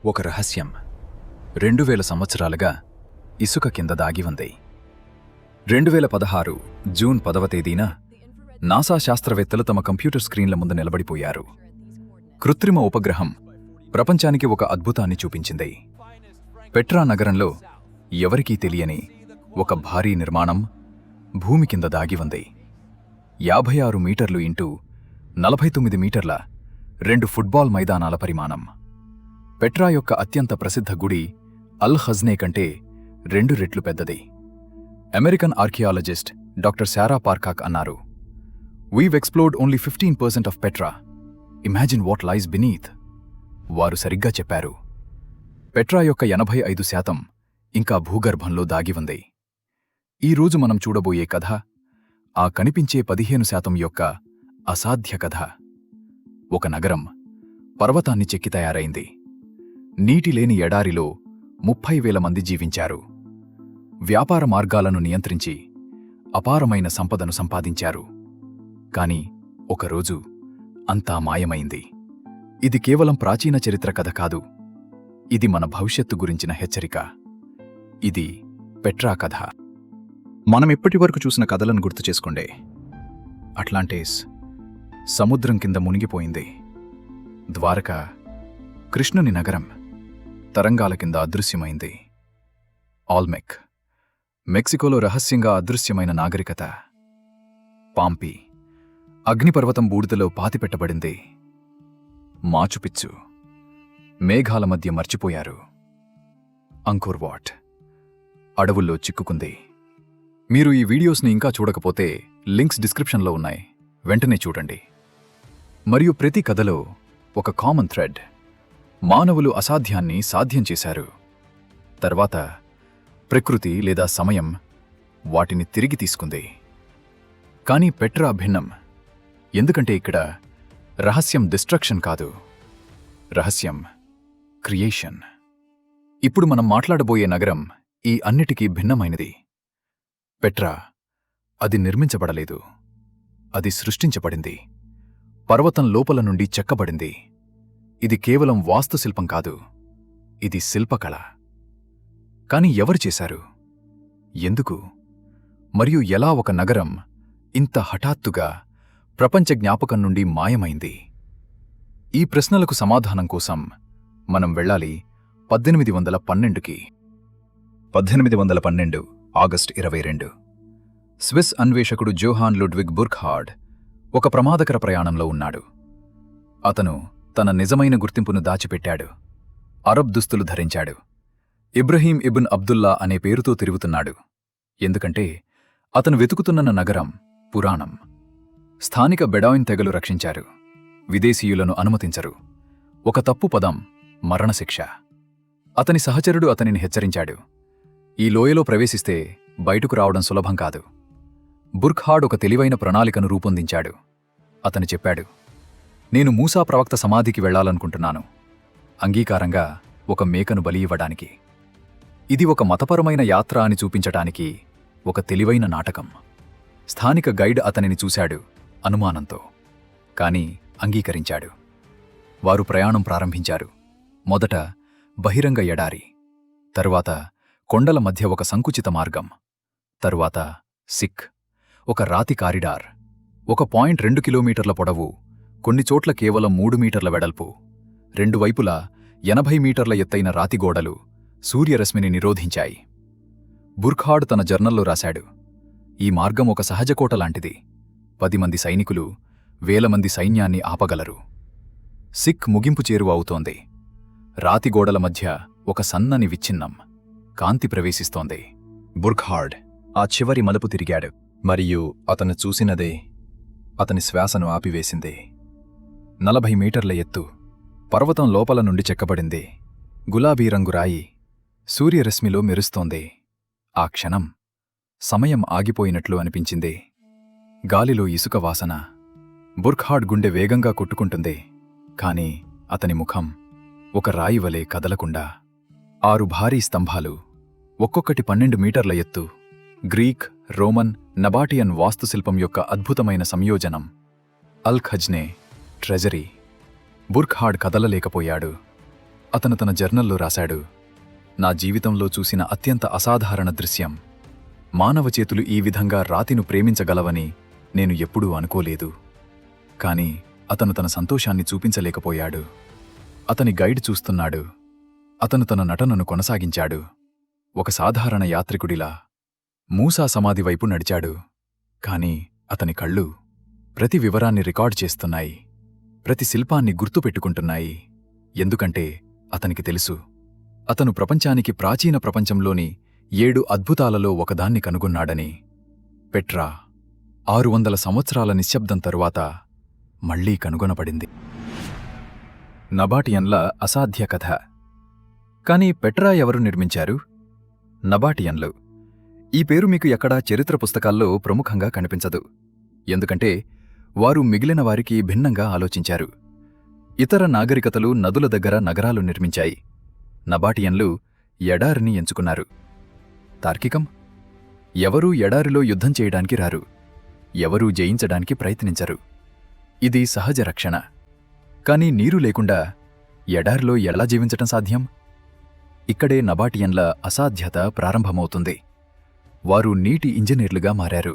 ఒక రహస్యం 2000 సంవత్సరాలుగా ఇసుక కింద దాగి ఉంది. 2016 జూన్ 10వ తేదీన నాసా శాస్త్రవేత్తలు తమ కంప్యూటర్ స్క్రీన్ల ముందు నిలబడిపోయారు. కృత్రిమ ఉపగ్రహం ప్రపంచానికి ఒక అద్భుతాన్ని చూపించింది. పెట్రా నగరంలో ఎవరికీ తెలియని ఒక భారీ నిర్మాణం భూమి కింద దాగి ఉంది. 56 మీటర్లు ఇంటూ 49 మీటర్ల 2 ఫుట్బాల్ మైదానాల పరిమాణం. పెట్రా యొక్క అత్యంత ప్రసిద్ధ గుడి అల్ ఖజ్నే కంటే 2 రెట్లు పెద్దది. American archaeologist doctor Sarah Parcak అన్నారు, "we've explored only 15% of Petra. Imagine what lies beneath." వారు సరిగ్గా చెప్పారు. పెట్రా యొక్క 85% ఇంకా భూగర్భంలో దాగి ఉంది. ఈరోజు మనం చూడబోయే కథ ఆ కనిపించే 15% యొక్క అసాధ్య కథ. ఒక నగరం పర్వతాన్ని చెక్కి తయారైంది. నీటి లేని ఎడారిలో 30,000 మంది జీవించారు. వ్యాపార మార్గాలను నియంత్రించి అపారమైన సంపదను సంపాదించారు. కాని ఒకరోజు అంతా మాయమైంది. ఇది కేవలం ప్రాచీన చరిత్ర కథ కాదు, ఇది మన భవిష్యత్తు గురించిన హెచ్చరిక. ఇది పెట్రా కథ. మనం ఇప్పటివరకు చూసిన కథలను గుర్తు చేసుకోండి. అట్లాంటిస్ సముద్రం కింద మునిగిపోయింది. ద్వారక, కృష్ణుని నగరం తరంగాల కింద అదృశ్యమైంది. ఆల్మెక్, మెక్సికోలో రహస్యంగా అదృశ్యమైన నాగరికత. పాంపీ, అగ్నిపర్వతం బూడిదలో పాతిపెట్టబడింది. మాచుపిచ్చు, మేఘాల మధ్య మర్చిపోయారు. అంకోర్ వాట్, అడవుల్లో చిక్కుకుంది. మీరు ఈ వీడియోస్ని ఇంకా చూడకపోతే లింక్స్ డిస్క్రిప్షన్లో ఉన్నాయి, వెంటనే చూడండి. మరియు ప్రతి కథలో ఒక కామన్ థ్రెడ్: మానవులు అసాధ్యాన్ని సాధ్యం చేశారు. తర్వాత ప్రకృతి లేదా సమయం వాటిని తిరిగి తీసుకుంది. కానీ పెట్రా భిన్నం. ఎందుకంటే ఇక్కడ రహస్యం డిస్ట్రక్షన్ కాదు, రహస్యం క్రియేషన్. ఇప్పుడు మనం మాట్లాడబోయే నగరం ఈ అన్నిటికీ భిన్నమైనది. పెట్రా అది నిర్మించబడలేదు, అది సృష్టించబడింది. పర్వతం లోపల నుండి చెక్కబడింది. ఇది కేవలం వాస్తుశిల్పం కాదు, ఇది శిల్పకళ. కాని ఎవరు చేశారు? ఎందుకు? మరియు ఎలా ఒక నగరం ఇంత హఠాత్తుగా ప్రపంచ జ్ఞాపకం నుండి మాయమైంది? ఈ ప్రశ్నలకు సమాధానం కోసం మనం వెళ్ళాలి 1812కి. 1812 ఆగస్టు 22. స్విస్ అన్వేషకుడు జోహాన్ లుడ్విగ్ బుర్ఖ్హార్డ్ ఒక ప్రమాదకర ప్రయాణంలో ఉన్నాడు. అతను తన నిజమైన గుర్తింపును దాచిపెట్టాడు. అరబ్ దుస్తులు ధరించాడు. ఇబ్రహీం ఇబ్న్ అబ్దుల్లా అనే పేరుతో తిరుగుతున్నాడు. ఎందుకంటే అతను వెతుకుతున్న నగరం పురాణం. స్థానిక బెడాయిన్ తెగలు రక్షించారు. విదేశీయులను అనుమతించరు. ఒక తప్పు పదం మరణశిక్ష. అతని సహచరుడు అతనిని హెచ్చరించాడు, ఈ లోయలో ప్రవేశిస్తే బయటకు రావడం సులభం కాదు. బుర్ఖ్హార్డ్ ఒక తెలివైన ప్రణాళికను రూపొందించాడు. అతను చెప్పాడు, నేను మూసా ప్రవక్త సమాధికి వెళ్లాలనుకుంటున్నాను, అంగీకారంగా ఒక మేకను బలి ఇవ్వడానికి. ఇది ఒక మతపరమైన యాత్ర అని చూపించటానికి ఒక తెలివైన నాటకం. స్థానిక గైడ్ అతనిని చూశాడు అనుమానంతో, కాని అంగీకరించాడు. వారు ప్రయాణం ప్రారంభించారు. మొదట బహిరంగ ఎడారి, తరువాత కొండల మధ్య ఒక సంకుచిత మార్గం, తరువాత సిక్, ఒక రాతి కారిడార్. 1.2 కిలోమీటర్ల పొడవు, కొన్ని చోట్ల కేవలం 3 మీటర్ల వెడల్పు, 2 వైపులా 80 మీటర్ల ఎత్తైన రాతిగోడలు సూర్యరశ్మిని నిరోధించాయి. బుర్ఖ్హార్డ్ తన జర్నల్లో రాశాడు, ఈ మార్గం ఒక సహజకోట లాంటిది. 10 మంది సైనికులు 1000 మంది సైన్యాన్ని ఆపగలరు. సిక్ ముగింపు చేరువ అవుతోంది. రాతిగోడల మధ్య ఒక సన్నని విచ్ఛిన్నం, కాంతి ప్రవేశిస్తోంది. బుర్ఖ్హార్డ్ ఆ చివరి మలుపు తిరిగాడు, మరియు అతను చూసినదే అతని శ్వాసను ఆపివేసింది. 40 మీటర్ల ఎత్తు, పర్వతం లోపల నుండి చెక్కబడింది. గులాబీ రంగు రాయి సూర్యరశ్మిలో మెరుస్తోంది. ఆ క్షణం సమయం ఆగిపోయినట్లు అనిపించింది. గాలిలో ఇసుక వాసన. బుర్ఖ్హార్డ్ గుండె వేగంగా కొట్టుకుంటుంది. కాని అతని ముఖం ఒక రాయి వలె కదలకుండా. 6 భారీ స్తంభాలు, ఒక్కొక్కటి 12 మీటర్ల ఎత్తు, గ్రీక్, రోమన్, నబాటియన్ వాస్తుశిల్పం యొక్క అద్భుతమైన సంయోజనం. అల్ ఖజ్నే, ట్రెజరీ. బుర్ఖ్హార్డ్ కదలలేకపోయాడు. అతను తన జర్నల్లో రాశాడు, నా జీవితంలో చూసిన అత్యంత అసాధారణ దృశ్యం. మానవ చేతులు ఈ విధంగా రాతిను ప్రేమించగలవని నేను ఎప్పుడూ అనుకోలేదు. కాని అతను తన సంతోషాన్ని చూపించలేకపోయాడు. అతని గైడ్ చూస్తున్నాడు. అతను తన నటనను కొనసాగించాడు. ఒక సాధారణ యాత్రికుడిలా మూసా సమాధి వైపు నడిచాడు. కాని అతని కళ్ళు ప్రతి వివరాన్ని రికార్డ్ చేస్తున్నాయి, ప్రతి శిల్పాన్ని గుర్తుపెట్టుకుంటున్నాయి. ఎందుకంటే అతనికి తెలుసు, అతను ప్రపంచానికి ప్రాచీన ప్రపంచంలోని 7 అద్భుతాలలో ఒకదాన్ని కనుగొన్నాడని. పెట్రా 600 సంవత్సరాల నిశ్శబ్దం తరువాత మళ్లీ కనుగొనబడింది. నబాటియన్ల అసాధ్య కథ. కాని పెట్రా ఎవరు నిర్మించారు? నబాటియన్లు. ఈ పేరు మీకు ఎక్కడా చరిత్ర పుస్తకాల్లో ప్రముఖంగా కనిపించదు. ఎందుకంటే వారు మిగిలిన వారికి భిన్నంగా ఆలోచించారు. ఇతర నాగరికతలు నదుల దగ్గర నగరాలు నిర్మించాయి. నబాటియన్లు ఎడారిని ఎంచుకున్నారు. తార్కికం. ఎవరూ ఎడారిలో యుద్ధం చేయడానికి రారు. ఎవరూ జయించడానికి ప్రయత్నించరు. ఇది సహజ రక్షణ. కాని నీరు లేకుండా ఎడారిలో ఎలా జీవించటం సాధ్యం? ఇక్కడే నబాటియన్ల అసాధ్యత ప్రారంభమవుతుంది. వారు నీటి ఇంజనీర్లుగా మారారు.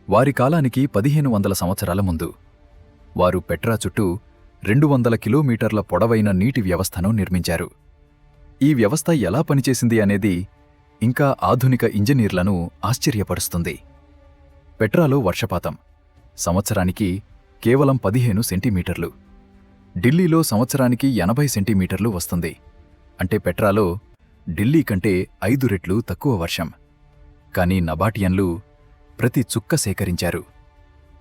వారి కాలానికి 1500 సంవత్సరాల ముందు వారు పెట్రా చుట్టూ 200 కిలోమీటర్ల పొడవైన నీటి వ్యవస్థను నిర్మించారు. ఈ వ్యవస్థ ఎలా పనిచేసింది అనేది ఇంకా ఆధునిక ఇంజనీర్లను ఆశ్చర్యపరుస్తుంది. పెట్రాలో వర్షపాతం సంవత్సరానికి కేవలం 15 సెంటీమీటర్లు. ఢిల్లీలో సంవత్సరానికి 80 సెంటీమీటర్లు వస్తుంది. అంటే పెట్రాలో ఢిల్లీ కంటే 5 రెట్లు తక్కువ వర్షం. కాని నబాటియన్లు ప్రతి చుక్క సేకరించారు.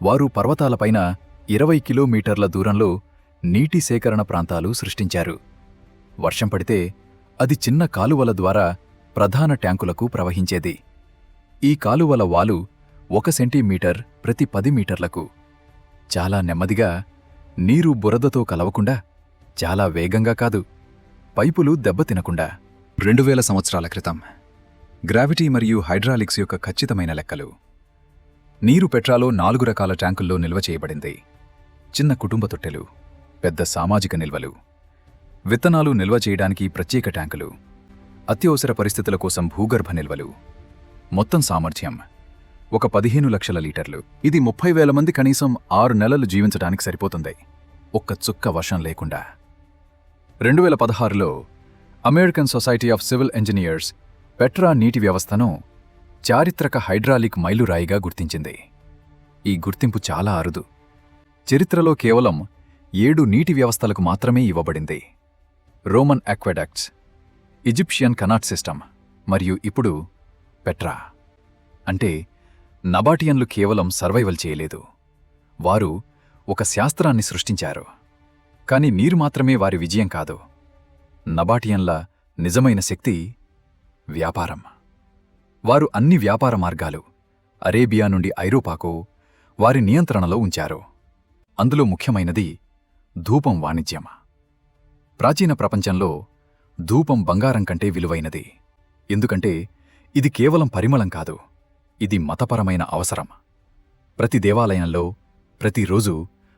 వారు పర్వతాలపైన 20 కిలోమీటర్ల దూరంలో నీటి సేకరణ ప్రాంతాలు సృష్టించారు. వర్షం పడితే అది చిన్న కాలువల ద్వారా ప్రధాన ట్యాంకులకు ప్రవహించేది. ఈ కాలువల వాలు 1 సెంటీమీటర్ ప్రతి 10 మీటర్లకు. చాలా నెమ్మదిగా, నీరు బురదతో కలవకుండా, చాలా వేగంగా కాదు, పైపులు దెబ్బతినకుండా. 2000 సంవత్సరాల క్రితం గ్రావిటీ మరియు హైడ్రాలిక్స్ యొక్క ఖచ్చితమైన లెక్కలు. నీరు పెట్రాలో 4 రకాల ట్యాంకుల్లో నిల్వ చేయబడింది. చిన్న కుటుంబ తొట్టెలు, పెద్ద సామాజిక నిల్వలు, విత్తనాలు నిల్వ చేయడానికి ప్రత్యేక ట్యాంకులు, అత్యవసర పరిస్థితుల కోసం భూగర్భ నిల్వలు. మొత్తం సామర్థ్యం 15 లక్షల లీటర్లు. ఇది 30,000 మంది కనీసం 6 నెలలు జీవించడానికి సరిపోతుంది, ఒక్క చుక్క వర్షం లేకుండా. 2016లో American society of civil engineers Petra నీటి వ్యవస్థను చారిత్రక హైడ్రాలిక్ మైలురాయిగా గుర్తించింది. ఈ గుర్తింపు చాలా అరుదు. చరిత్రలో కేవలం 7 నీటి వ్యవస్థలకు మాత్రమే ఇవ్వబడింది. రోమన్ అక్వెడక్ట్స్, ఈజిప్షియన్ కనాట్ సిస్టమ్ మరియు ఇప్పుడు పెట్రా. అంటే నబాటియన్లు కేవలం సర్వైవల్ చేయలేదు, వారు ఒక శాస్త్రాన్ని సృష్టించారు. కాని నీరు మాత్రమే వారి విజయం కాదు. నబాటియన్ల నిజమైన శక్తి వ్యాపారం. వారు అన్ని వ్యాపార మార్గాలు అరేబియా నుండి ఐరోపాకు వారి నియంత్రణలో ఉంచారు. అందులో ముఖ్యమైనది ధూపం వాణిజ్యం. ప్రాచీన ప్రపంచంలో ధూపం బంగారం కంటే విలువైనది. ఎందుకంటే ఇది కేవలం పరిమళం కాదు, ఇది మతపరమైన అవసరం. ప్రతి దేవాలయంలో ప్రతిరోజు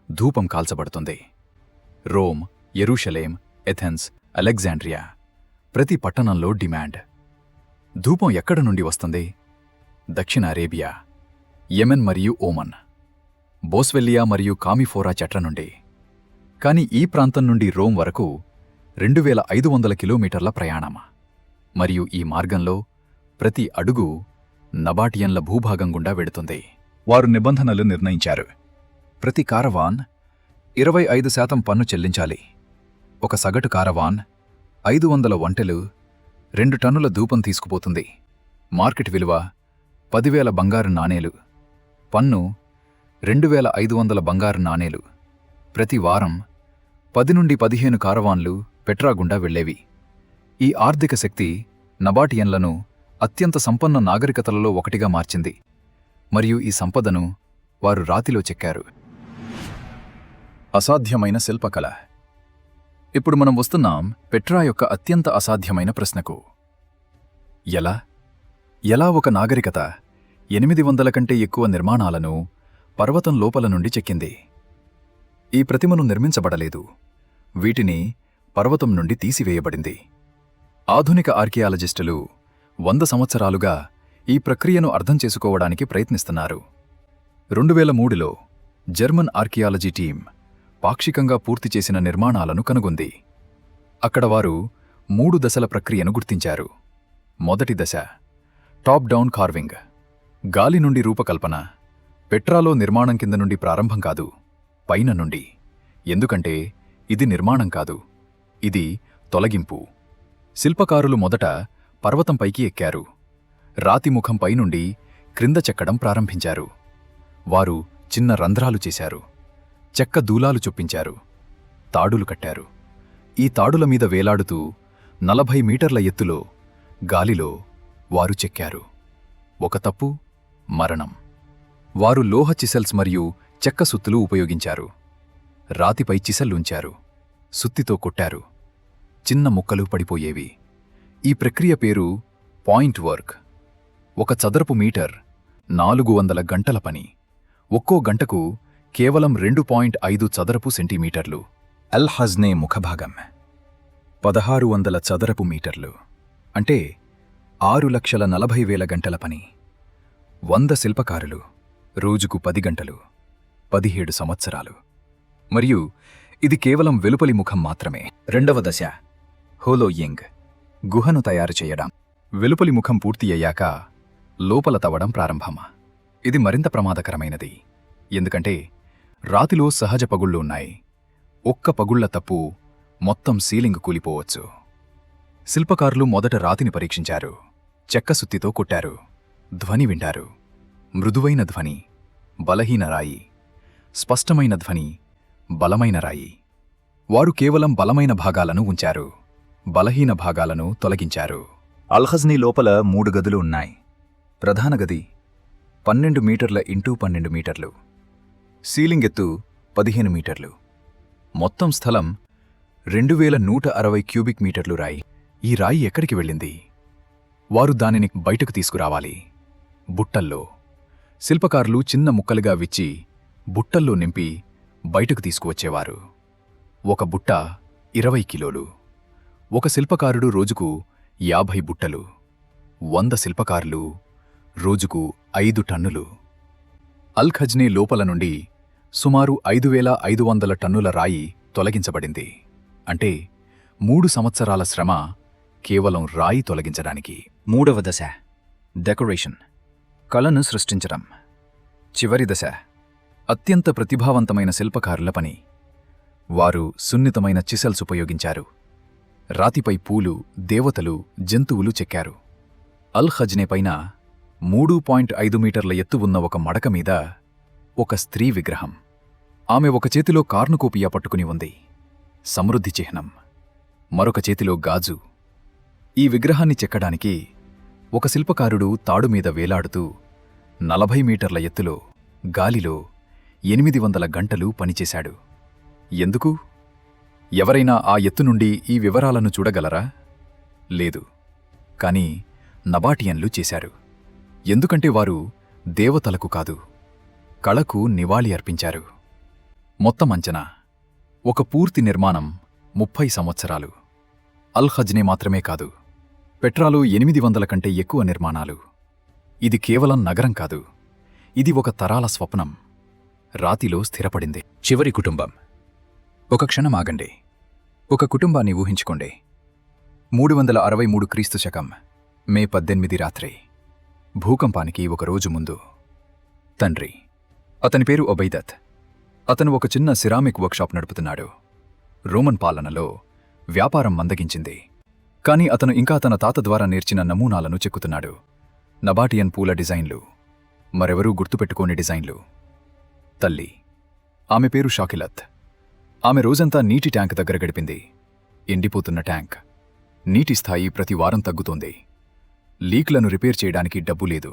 ధూపం కాల్చబడుతుంది. రోమ్, యెరూషలేం, ఎథెన్స్, అలెగ్జాండ్రియా, ప్రతి పట్టణంలో డిమాండ్. ధూపం ఎక్కడ నుండి వస్తుంది? దక్షిణ అరేబియా, యెమెన్ మరియు ఓమన్, బోస్వెల్లియా మరియు కామిఫోరా చెట్ల నుండి. కాని ఈ ప్రాంతం నుండి రోమ్ వరకు 2500 కిలోమీటర్ల ప్రయాణం. మరియు ఈ మార్గంలో ప్రతి అడుగు నబాటియన్ల భూభాగం గుండా వెడుతుంది. వారు నిబంధనలు నిర్ణయించారు. ప్రతి కారవాన్ 25% పన్ను చెల్లించాలి. ఒక సగటు కారవాన్ 500 ఒంటెలు 2 టన్నుల ధూపం తీసుకుపోతుంది. మార్కెట్ విలువ 10,000 బంగారు నాణేలు. పన్ను 2,500 బంగారు నాణేలు. ప్రతి వారం 10 నుండి 15 కారవాన్లు పెట్రా గుండా వెళ్లేవి. ఈ ఆర్థిక శక్తి నబాటియన్లను అత్యంత సంపన్న నాగరికతలలో ఒకటిగా మార్చింది. మరియు ఈ సంపదను వారు రాతిలో చెక్కారు. అసాధ్యమైన శిల్పకళ. ఇప్పుడు మనం వస్తున్నాం పెట్రా యొక్క అత్యంత అసాధ్యమైన ప్రశ్నకు. ఎలా ఒక నాగరికత 800 కంటే ఎక్కువ నిర్మాణాలను పర్వతం లోపల నుండి చెక్కింది? ఈ ప్రతిమను నిర్మించబడలేదు. వీటిని పర్వతం నుండి తీసివేయబడింది. ఆధునిక ఆర్కియాలజిస్టులు 100 సంవత్సరాలుగా ఈ ప్రక్రియను అర్థం చేసుకోవడానికి ప్రయత్నిస్తున్నారు. 2003లో జర్మన్ ఆర్కియాలజీ టీం పాక్షికంగా పూర్తి చేసిన నిర్మాణాలను కనుగొంది. అక్కడ వారు 3 దశల ప్రక్రియను గుర్తించారు. మొదటి దశ టాప్ డౌన్ కార్వింగ్, గాలి నుండి రూపకల్పన. పెట్రాలో నిర్మాణం కింద నుండి ప్రారంభం కాదు, పైన నుండి. ఎందుకంటే ఇది నిర్మాణం కాదు, ఇది తొలగింపు. శిల్పకారులు మొదట పర్వతంపైకి ఎక్కారు. రాతిముఖం పైనుండి క్రింద చెక్కడం ప్రారంభించారు. వారు చిన్న రంధ్రాలు చేశారు, చెక్క దూలాలు చొప్పించారు, తాడులు కట్టారు. ఈ తాడుల మీద వేలాడుతూ 40 మీటర్ల ఎత్తులో గాలిలో వారు చెక్కారు. ఒక తప్పు, మరణం. వారు లోహ చిసెల్స్ మరియు చెక్క సుత్తులు ఉపయోగించారు. రాతిపై చిసెల్లుంచారు, సుత్తితో కొట్టారు. చిన్న ముక్కలు పడిపోయేవి. ఈ ప్రక్రియ పేరు పాయింట్ వర్క్. 1 చదరపు మీటర్ 400 గంటల పని. ఒక్కో గంటకు కేవలం 2.5 చదరపు సెంటీమీటర్లు. అల్ హజ్నే ముఖభాగం 1600 చదరపు మీటర్లు, అంటే 6,40,000 గంటల పని. 100 శిల్పకారులు, రోజుకు 10 గంటలు, 17 సంవత్సరాలు. మరియు ఇది కేవలం వెలుపలి ముఖం మాత్రమే. రెండవ దశ హోలోయింగ్, గుహను తయారు చేయడం. వెలుపలి ముఖం పూర్తి అయ్యాక లోపల తవ్వడం ప్రారంభం. ఇది మరింత ప్రమాదకరమైనది, ఎందుకంటే రాతిలో సహజ పగుళ్ళు ఉన్నాయి. ఒక్క పగుళ్ల తప్పు మొత్తం సీలింగ్ కూలిపోవచ్చు. శిల్పకారులు మొదట రాతిని పరీక్షించారు. చెక్క సుత్తితో కొట్టారు. ధ్వని వింటారు. మృదువైన ధ్వని, బలహీన రాయి. స్పష్టమైన ధ్వని, బలమైన రాయి. వారు కేవలం బలమైన భాగాలను ఉంచారు, బలహీన భాగాలను తొలగించారు. అల్హజ్నీ లోపల 3 గదులు ఉన్నాయి. ప్రధాన గది 12 మీటర్ల ఇంటూ 12 మీటర్లు. సీలింగ్ ఎత్తు 15 మీటర్లు. మొత్తం స్థలం 2160 క్యూబిక్ మీటర్లు రాయి. ఈ రాయి ఎక్కడికి వెళ్ళింది? వారు దానిని బయటకు తీసుకురావాలి. బుట్టల్లో. శిల్పకారులు చిన్న ముక్కలుగా విచ్చి బుట్టల్లో నింపి బయటకు తీసుకువచ్చేవారు. ఒక బుట్ట 20 కిలోలు. ఒక శిల్పకారుడు రోజుకు 50 బుట్టలు. 100 శిల్పకారులు రోజుకు 5 టన్నులు. అల్ ఖజ్నీ లోపల నుండి సుమారు 5,500 టన్నుల రాయి తొలగించబడింది. అంటే 3 సంవత్సరాల శ్రమ కేవలం రాయి తొలగించడానికి. మూడవ దశ డెకరేషన్, కళను సృష్టించడం. చివరి దశ అత్యంత ప్రతిభావంతమైన శిల్పకారుల పని. వారు సున్నితమైన చిసెల్స్ ఉపయోగించారు. రాతిపై పూలు, దేవతలు, జంతువులు చెక్కారు. అల్ ఖజ్నీ పైన 3.5 మీటర్ల ఎత్తు ఉన్న ఒక మడక మీద ఒక స్త్రీ విగ్రహం. ఆమె ఒక చేతిలో కార్నుకోపియా పట్టుకుని ఉంది, సమృద్ధి చిహ్నం. మరొక చేతిలో గాజు. ఈ విగ్రహాన్ని చెక్కడానికి ఒక శిల్పకారుడు తాడు మీద వేలాడుతూ 40 మీటర్ల ఎత్తులో గాలిలో 800 గంటలు పనిచేశాడు. ఎందుకు? ఎవరైనా ఆ ఎత్తు నుండి ఈ వివరాలను చూడగలరా? లేదు. కాని నబాటియన్లు చేశారు. ఎందుకంటే వారు దేవతలకు కాదు, కళకు నివాళి అర్పించారు. మొత్తం అంచనా ఒక పూర్తి నిర్మాణం 30 సంవత్సరాలు. అల్ ఖజ్నీ మాత్రమే కాదు, పెట్రాలో 800 కంటే ఎక్కువ నిర్మాణాలు. ఇది కేవలం నగరం కాదు, ఇది ఒక తరాల స్వప్నం. రాతిలో స్థిరపడింది. చివరి కుటుంబం. ఒక క్షణం ఆగండి. ఒక కుటుంబాన్ని ఊహించుకోండి. 363 క్రీస్తు శకం మే 18 రాత్రి. భూకంపానికి ఒక రోజు ముందు. తండ్రి, అతని పేరు ఒబైదత్. అతను ఒక చిన్న సిరామిక్ వర్క్షాప్ నడుపుతున్నాడు. రోమన్ పాలనలో వ్యాపారం మందగించింది. కాని అతను ఇంకా తన తాత ద్వారా నేర్చిన నమూనాలను చెక్కుతున్నాడు. నబాటియన్ పూల డిజైన్లు, మరెవరూ గుర్తుపెట్టుకోని డిజైన్లు. తల్లి, ఆమె పేరు షాకిలత్. ఆమె రోజంతా నీటి ట్యాంక్ దగ్గర గడిపింది. ఎండిపోతున్న ట్యాంక్. నీటి స్థాయి ప్రతి వారం తగ్గుతోంది. లీక్లను రిపేర్ చేయడానికి డబ్బు లేదు.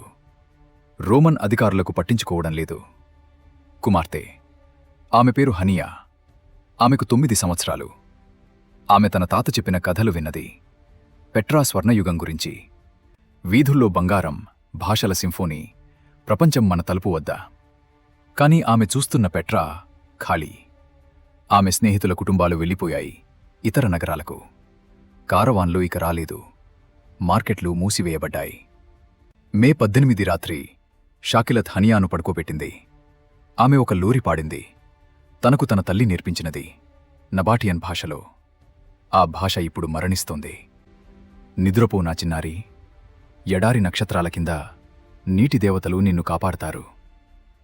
రోమన్ అధికారులకు పట్టించుకోవడం లేదు. కుమార్తె, ఆమె పేరు హనియా. ఆమెకు 9 సంవత్సరాలు. ఆమె తన తాత చెప్పిన కథలు విన్నది. పెట్రా స్వర్ణయుగం గురించి. వీధుల్లో బంగారం, భాషల సింఫోనీ, ప్రపంచం మన తలుపు వద్ద. కాని ఆమె చూస్తున్న పెట్రా ఖాళీ. ఆమె స్నేహితుల కుటుంబాలు వెళ్ళిపోయాయి. ఇతర నగరాలకు. కారవాన్లు ఇక రాలేదు. మార్కెట్లు మూసివేయబడ్డాయి. మే 18 రాత్రి షాకిలత్ హనియాను పడుకోబెట్టింది. ఆమె ఒక లూరి పాడింది. తనకు తన తల్లి నేర్పించినది, నబాటియన్ భాషలో. ఆ భాష ఇప్పుడు మరణిస్తోంది. నిద్రపో నా చిన్నారి, ఎడారి నక్షత్రాల కింద నీటి దేవతలు నిన్ను కాపాడతారు,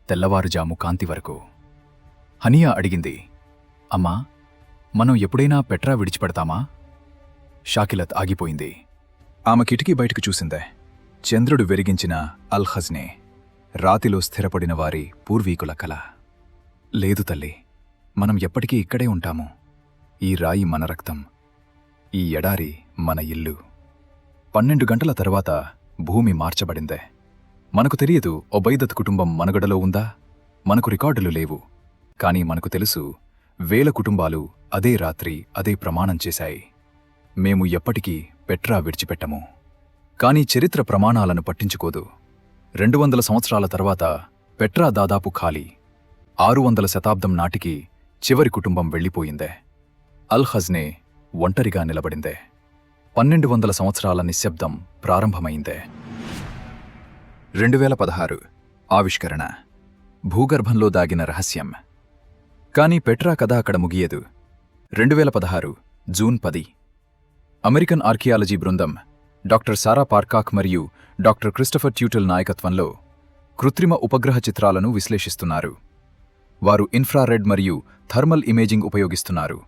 తెల్లవారుజాము కాంతి వరకు. హనియా అడిగింది, అమ్మా, మనం ఎప్పుడైనా పెట్రా విడిచిపెడతామా? షాకిలత్ ఆగిపోయింది. ఆమె కిటికీ బయటకు చూసిందే. చంద్రుడు వెలిగించిన అల్ హజ్నే, రాతిలో స్థిరపడిన వారి పూర్వీకుల కల. లేదు తల్లి, మనం ఎప్పటికీ ఇక్కడే ఉంటాము. ఈ రాయి మన రక్తం, ఈ ఎడారి మన ఇల్లు. 12 గంటల తరువాత భూమి మార్చబడిందే. మనకు తెలియదు ఒబైదత్ కుటుంబం మనుగడలో ఉందా. మనకు రికార్డులు లేవు. కాని మనకు తెలుసు, వేల కుటుంబాలు అదే రాత్రి అదే ప్రమాణం చేశాయి. మేము ఎప్పటికీ పెట్రా విడిచిపెట్టము. కాని చరిత్ర ప్రమాణాలను పట్టించుకోదు. 200 సంవత్సరాల తర్వాత పెట్రా దాదాపు ఖాళీ. 600 శతాబ్దం నాటికి చివరి కుటుంబం వెళ్ళిపోయిందే. అల్ హజ్నే ఒంటరిగా నిలబడిందే. 1200 సంవత్సరాల నిశ్శబ్దం ప్రారంభమైందే. 2016 ఆవిష్కరణ, భూగర్భంలో దాగిన రహస్యం. కాని పెట్రా కథ అక్కడ ముగియదు. 2016 జూన్ 10 అమెరికన్ ఆర్కియాలజీ బృందం డాక్టర్ సారా పార్కాక్ మరియు డాక్టర్ క్రిస్టఫర్ ట్యూటెల్ నాయకత్వంలో కృత్రిమ ఉపగ్రహ చిత్రాలను విశ్లేషిస్తున్నారు. వారు ఇన్ఫ్రారెడ్ మరియు థర్మల్ ఇమేజింగ్ ఉపయోగిస్తున్నారు.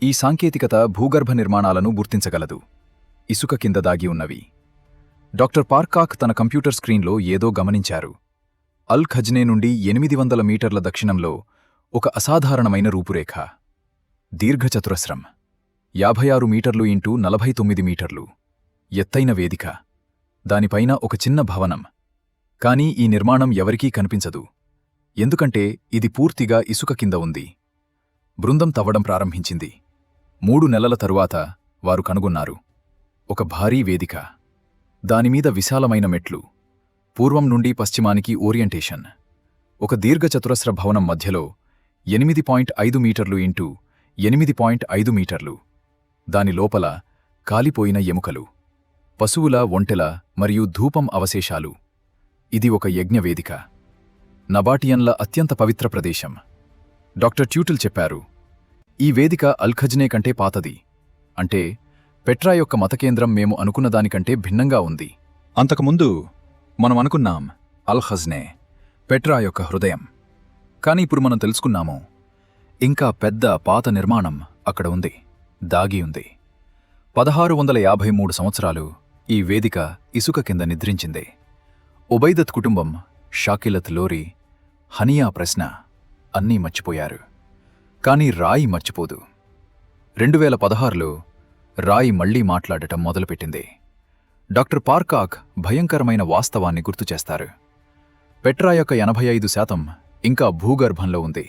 ఈ సాంకేతికత భూగర్భ నిర్మాణాలను గుర్తించగలదు, ఇసుక కింద దాగి ఉన్నవి. డాక్టర్ పార్కాక్ తన కంప్యూటర్ స్క్రీన్లో ఏదో గమనించారు. అల్ ఖజ్నే నుండి 800 మీటర్ల దక్షిణంలో ఒక అసాధారణమైన రూపురేఖ. దీర్ఘచతురస్రం, 56 మీటర్లు ఇంటూ 49 మీటర్లు, ఎత్తైన వేదిక, దానిపైన ఒక చిన్న భవనం. కానీ ఈ నిర్మాణం ఎవరికీ కనిపించదు, ఎందుకంటే ఇది పూర్తిగా ఇసుక కింద ఉంది. బృందం తవ్వడం ప్రారంభించింది. 3 నెలల తరువాత వారు కనుగొన్నారు ఒక భారీ వేదిక. దానిమీద విశాలమైన మెట్లు, పూర్వం నుండి పశ్చిమానికి ఓరియంటేషన్. ఒక దీర్ఘచతురస్ర భవనం మధ్యలో 8.5 మీటర్లు ఇంటూ 8.5 మీటర్లు. దాని లోపల కాలిపోయిన ఎముకలు, పశువుల ఒంటెల మరియు ధూపం అవశేషాలు. ఇది ఒక యజ్ఞవేదిక, నబాటియన్ల అత్యంత పవిత్ర ప్రదేశం. డాక్టర్ ట్యూటెల్ చెప్పారు, ఈ వేదిక అల్ ఖజ్నే కంటే పాతది. అంటే పెట్రా యొక్క మతకేంద్రం మేము అనుకున్నదానికంటే భిన్నంగా ఉంది. అంతకుముందు మనం అనుకున్నాం అల్ ఖజ్నే పెట్రా యొక్క హృదయం. కాని ఇప్పుడు మనం తెలుసుకున్నాము, ఇంకా పెద్ద పాత నిర్మాణం అక్కడ ఉంది, దాగి ఉంది. 1653 సంవత్సరాలు ఈ వేదిక ఇసుక కింద నిద్రించింది. ఉబైదత్ కుటుంబం, షాకిలత్ లోరీ, హనియా ప్రశ్న అన్నీ మర్చిపోయారు. కాని రాయి మర్చిపోదు. 2016లో రాయి మళ్లీ మాట్లాడటం మొదలుపెట్టింది. డాక్టర్ పార్కాక్ భయంకరమైన వాస్తవాన్ని గుర్తుచేస్తారు. పెట్రా యొక్క 85% ఇంకా భూగర్భంలో ఉంది.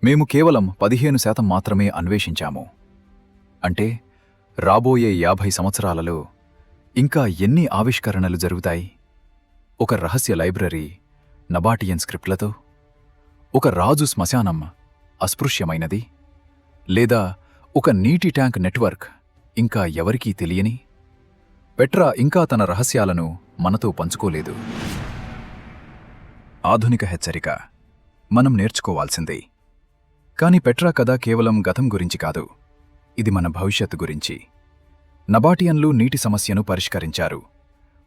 మేము కేవలం 15% మాత్రమే అన్వేషించాము. అంటే రాబోయే 50 సంవత్సరాలలో ఇంకా ఎన్ని ఆవిష్కరణలు జరుగుతాయి? ఒక రహస్య లైబ్రరీ నబాటియన్ స్క్రిప్ట్లతో, ఒక రాజు శ్మశానం అస్పృశ్యమైనది, లేదా ఒక నీటి ట్యాంక్ నెట్వర్క్ ఇంకా ఎవరికీ తెలియని. పెట్రా ఇంకా తన రహస్యాలను మనతో పంచుకోలేదు. ఆధునిక హెచ్చరిక, మనం నేర్చుకోవాల్సింది. కాని పెట్రా కథ కేవలం గతం గురించి కాదు, ఇది మన భవిష్యత్తు గురించి. నబాటియన్లు నీటి సమస్యను పరిష్కరించారు.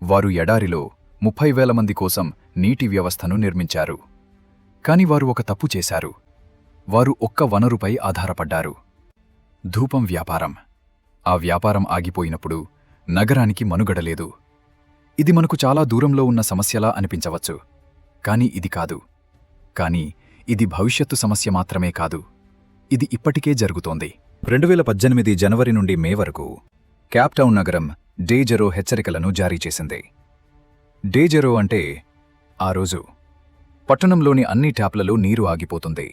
వారు ఎడారిలో 30,000 మంది కోసం నీటి వ్యవస్థను నిర్మించారు. కాని వారు ఒక తప్పు చేశారు. వారు ఒక్క వనరుపై ఆధారపడ్డారు, ధూపం వ్యాపారం. ఆ వ్యాపారం ఆగిపోయినప్పుడు నగరానికి మనుగడలేదు. ఇది మనకు చాలా దూరంలో ఉన్న సమస్యలా అనిపించవచ్చు, కాని ఇది కాదు. కాని ఇది భవిష్యత్తు సమస్య మాత్రమే కాదు, ఇది ఇప్పటికే జరుగుతోంది. 2018 జనవరి నుండి మే వరకు క్యాప్టౌన్ నగరం డే0 హెచ్చరికలను జారీ చేసింది. డే0 అంటే ఆ రోజు పట్టణంలోని అన్ని ట్యాప్లలో నీరు ఆగిపోతుంది.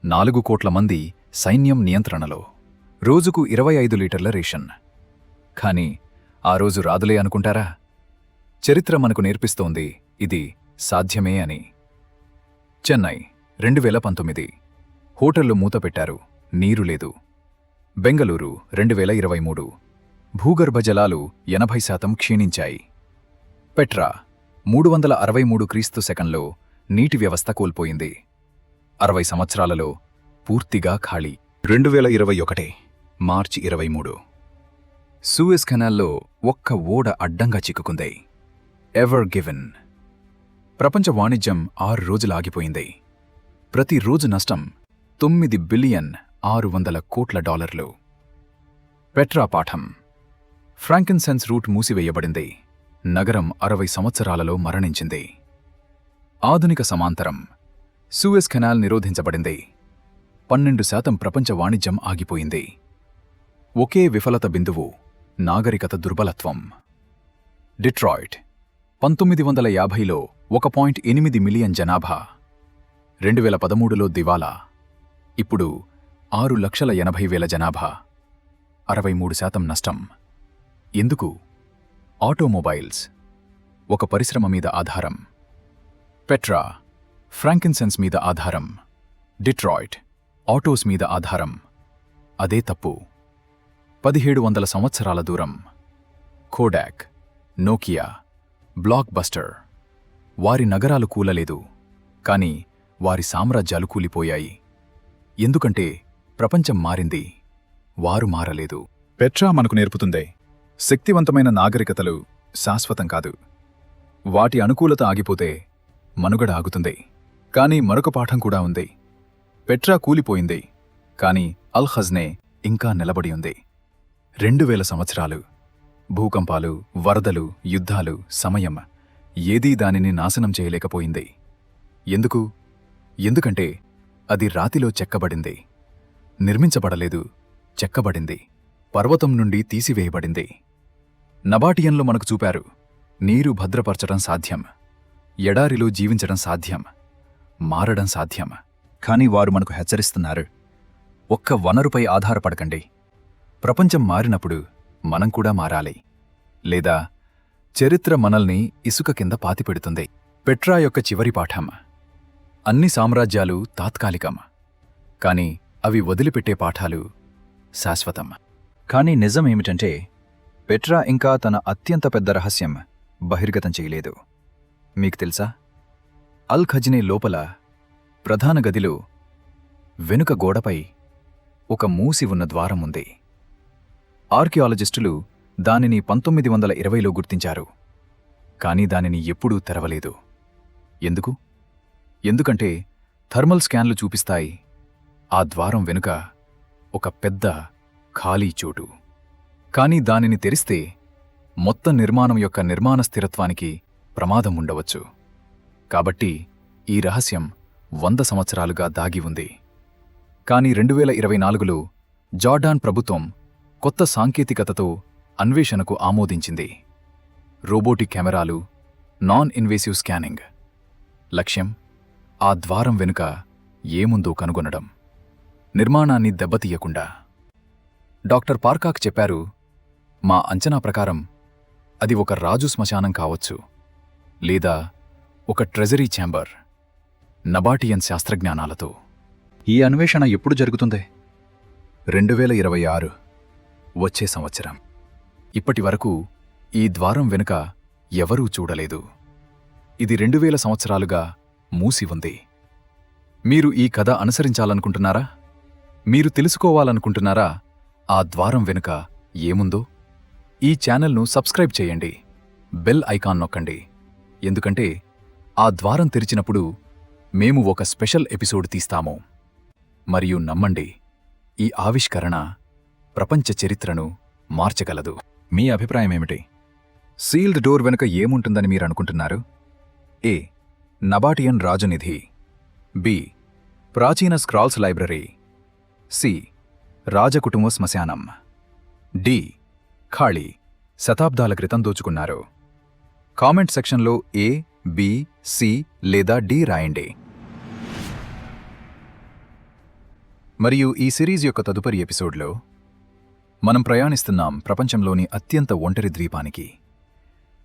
4 కోట్ల మంది సైన్యం నియంత్రణలో, రోజుకు 25 లీటర్ల రేషన్. కాని ఆ రోజు రాదులే అనుకుంటారా? చరిత్ర మనకు నేర్పిస్తోంది ఇది సాధ్యమే అని. చెన్నై 2019 హోటళ్లు మూతపెట్టారు, నీరు లేదు. బెంగళూరు 2023 భూగర్భ జలాలు 80% క్షీణించాయి. పెట్రా 363 క్రీస్తు శకంలో నీటి వ్యవస్థ కోల్పోయింది. 60 సంవత్సరాలలో పూర్తిగా ఖాళీ. 2021 మార్చి 23 సూయజ్ కెనాల్లో ఒక్క ఓడ అడ్డంగా చిక్కుకుంది. Ever Given. ప్రపంచ వాణిజ్యం 6 రోజులు ఆగిపోయింది. ప్రతిరోజు నష్టం $9 బిలియన్ 600 కోట్ల డాలర్లు. పెట్రా పాఠం. ఫ్రాంకిన్సెన్స్ రూట్ మూసివేయబడింది. నగరం 60 సంవత్సరాలలో మరణించింది. ఆధునిక సమాంతరం. Suez canal నిరోధించబడింది. 12% ప్రపంచ వాణిజ్యం ఆగిపోయింది. ఒకే విఫలత బిందువు. నాగరికత దుర్బలత్వం. డిట్రాయిట్ 1950లో 1.8 మిలియన్ జనాభా. 2013లో దివాలా. ఇప్పుడు 6,80,000 జనాభా. 63% నష్టం. ఎందుకు? ఆటోమొబైల్స్ ఒక పరిశ్రమ మీద ఆధారం. పెట్రా ఫ్రాంకిన్సెన్స్ మీద ఆధారం. డిట్రాయిట్ ఆటోస్ మీద ఆధారం. అదే తప్పు. 1700 సంవత్సరాల దూరం. Kodak, Nokia, Blockbuster. వారి నగరాలు కూలలేదు, కాని వారి సామ్రాజ్యాలు కూలిపోయాయి. ఎందుకంటే ప్రపంచం మారింది, వారు మారలేదు. పెట్రా మనకు నేర్పుతుందే, శక్తివంతమైన నాగరికతలు శాశ్వతం కాదు. వాటి అనుకూలత ఆగిపోతే మనుగడ ఆగుతుంది. కాని మరొక పాఠం కూడా ఉంది. పెట్రా కూలిపోయింది, కాని అల్ ఖజ్నే ఇంకా నిలబడి ఉంది. 2000 సంవత్సరాలు. భూకంపాలు, వరదలు, యుద్ధాలు, సమయం ఏదీ దానిని నాశనం చేయలేకపోయింది. ఎందుకు? ఎందుకంటే అది రాతిలో చెక్కబడింది. నిర్మించబడలేదు, చెక్కబడింది. పర్వతం నుండి తీసివేయబడింది. నబాటియన్లు మనకు చూపారు, నీరు భద్రపరచడం సాధ్యం, ఎడారిలో జీవించడం సాధ్యం, మారడం సాధ్యం. కాని వారు మనకు హెచ్చరిస్తున్నారు, ఒక్క వనరుపై ఆధారపడకండి. ప్రపంచం మారినప్పుడు మనం కూడా మారాలి, లేదా చరిత్ర మనల్ని ఇసుక కింద పాతిపెడుతుంది. పెట్రా యొక్క చివరి పాఠం. అన్ని సామ్రాజ్యాలు తాత్కాలికం, కాని అవి వదిలిపెట్టే పాఠాలు శాశ్వతం. కాని నిజమేమిటంటే పెట్రా ఇంకా తన అత్యంత పెద్ద రహస్యం బహిర్గతం చేయలేదు. మీకు తెలుసా? అల్ ఖజ్నే లోపల ప్రధాన గదిలో వెనుక గోడపై ఒక మూసి ఉన్న ద్వారం ఉంది. ఆర్కియాలజిస్టులు దానిని 1920లో గుర్తించారు, కాని దానిని ఎప్పుడూ తెరవలేదు. ఎందుకు? ఎందుకంటే థర్మల్ స్కాన్లు చూపిస్తాయి, ఆ ద్వారం వెనుక ఒక పెద్ద ఖాళీ చోటు. కాని దానిని తెరిస్తే మొత్తం నిర్మాణం యొక్క నిర్మాణ స్థిరత్వానికి ప్రమాదం ఉండవచ్చు. కాబట్టి ఈ రహస్యం 100 సంవత్సరాలుగా దాగి ఉంది. కాని 2024లో జార్డాన్ ప్రభుత్వం కొత్త సాంకేతికతతో అన్వేషణకు ఆమోదించింది. రోబోటిక్ కెమెరాలు, నాన్ ఇన్వేసివ్ స్కానింగ్. లక్ష్యం ఆ ద్వారం వెనుక ఏముందో కనుగొనడం, నిర్మాణాన్ని దెబ్బతీయకుండా. డాక్టర్ పార్కాక్ చెప్పారు, మా అంచనా ప్రకారం అది ఒక రాజు శ్మశానం కావచ్చు, లేదా ఒక ట్రెజరీ ఛాంబర్. నబాటియన్ శాస్త్రజ్ఞానాలతో. ఈ అన్వేషణ ఎప్పుడు జరుగుతుంది? 2026, వచ్చే సంవత్సరం. ఇప్పటి వరకు ఈ ద్వారం వెనుక ఎవరూ చూడలేదు. ఇది 2000 సంవత్సరాలుగా మూసి ఉంది. మీరు ఈ కథ అనుసరించాలనుకుంటున్నారా? మీరు తెలుసుకోవాలనుకుంటున్నారా ఆ ద్వారం వెనుక ఏముందో? ఈ ఛానల్ను సబ్స్క్రైబ్ చేయండి, బెల్ ఐకాన్ నొక్కండి. ఎందుకంటే ఆ ద్వారం తెరిచినప్పుడు మేము ఒక స్పెషల్ ఎపిసోడ్ తీస్తాము. మరియు నమ్మండి, ఈ ఆవిష్కరణ ప్రపంచ చరిత్రను మార్చగలదు. మీ అభిప్రాయమేమిటి? సీల్డ్ డోర్ వెనుక ఏముంటుందని మీరనుకుంటున్నారు? ఏ. నబాటియన్ రాజనిధి. బి. ప్రాచీన స్క్రాల్స్ లైబ్రరీ. సి. రాజకుటుంబ శ్మశానం. డి. ఖాళీ, శతాబ్దాల క్రితం దోచుకున్నారు. కామెంట్ సెక్షన్లో ఏ, బి, సి లేదా డి రాయండి. మరియు ఈ సిరీస్ యొక్క తదుపరి ఎపిసోడ్లో మనం ప్రయాణిస్తున్నాం ప్రపంచంలోని అత్యంత ఒంటరి ద్వీపానికి.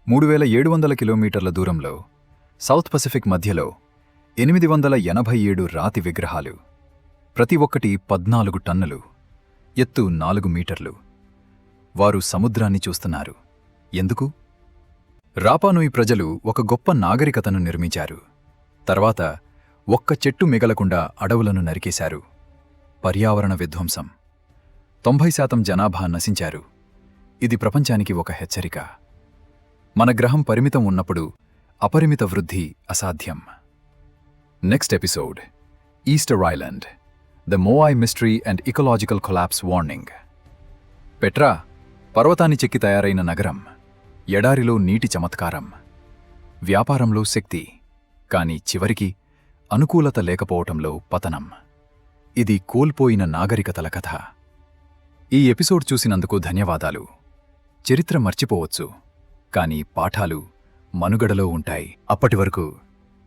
3700 కిలోమీటర్ల దూరంలో సౌత్ పసిఫిక్ మధ్యలో 887 రాతి విగ్రహాలు, ప్రతి ఒక్కటి 14 టన్నులు. ఎత్తు 4 మీటర్లు. వారు సముద్రాన్ని చూస్తున్నారు. ఎందుకు? రాపానూయి ప్రజలు ఒక గొప్ప నాగరికతను నిర్మించారు. తర్వాత ఒక్క చెట్టు మిగలకుండా అడవులను నరికేశారు. పర్యావరణ విధ్వంసం. 90% జనాభా నశించారు. ఇది ప్రపంచానికి ఒక హెచ్చరిక. మన గ్రహం పరిమితం ఉన్నప్పుడు అపరిమిత వృద్ధి అసాధ్యం. Next episode Easter Island, the Moai mystery and ecological collapse warning. Petra పర్వతాన్ని చెక్కి తయారైన నగరం, ఎడారిలో నీటి చమత్కారం, వ్యాపారంలో శక్తి, కాని చివరికి అనుకూలత లేకపోవటంలో పతనం. ఇది కోల్పోయిన నాగరికతల కథ. ఈ ఎపిసోడ్ చూసినందుకు ధన్యవాదాలు. చరిత్ర మర్చిపోవచ్చు, కాని పాఠాలు మనుగడలో ఉంటాయి. అప్పటి వరకు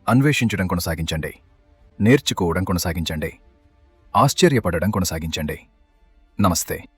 అన్వేషించడం కొనసాగించండి, నేర్చుకోవడం కొనసాగించండి, ఆశ్చర్యపడడం కొనసాగించండి. నమస్తే.